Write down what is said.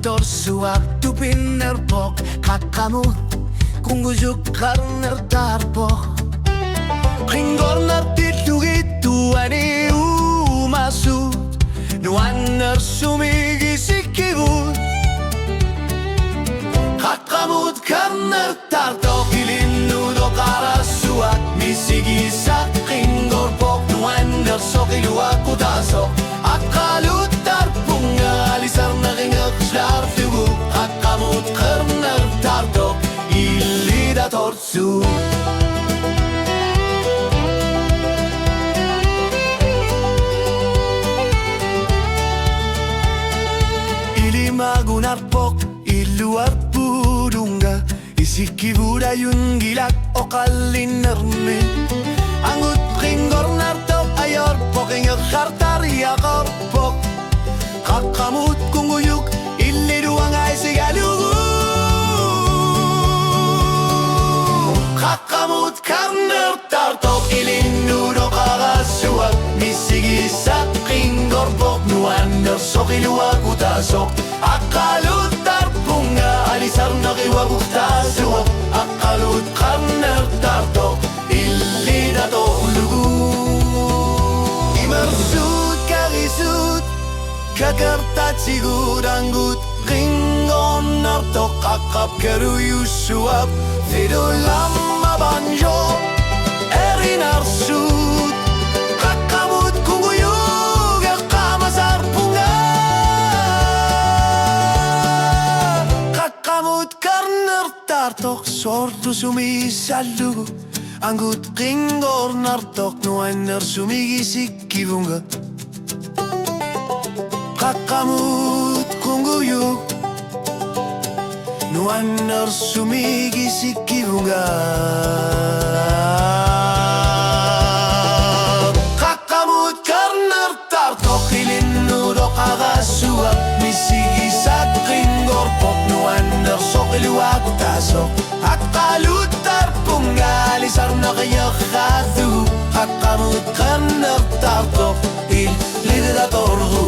torsuak tupiner pok kakamut kungujuk karner tarpok Ringornar titugitu ani umasut nuaner sumigi sikibut kakamut karner tartok ilinudo karasuak misigi sak ringor pok nuaner sokiluak kutasok akalut tarpunga alisar nagingak slartugu kakamut karner tartok ilida torsu Magunarpok iluar purunga isikibura yung gilak o kalinerme angut ringor nartok ayor pokingak hartaria korpok kakamut kunguyuk iliruang ay sigalugu kakamut karner tartok ilinuro kagasuak misigisak ringor pok nuander sokiluak utasok akalut tarpunga alisar nakiwag utasok akalut karner tartok ilida to lugu imersut karisut kakartat siguranggut ringon nartok akap keruyusuap fidulam mabanjo erinarsut kakamut kunguyug akamasar punga kakamut karner tartok sortu sumisalugu anggut ringor nartok nuaner sumigisik kibunga kakamut kunguyug nuaner sumigisik kibunga kakamut karner tartok ilinudo kagasuak misigisak ringor pok nuaner sokiluak utasok akalut tarpunga alisar nakayakatu kakamut karner tartok ilida torgu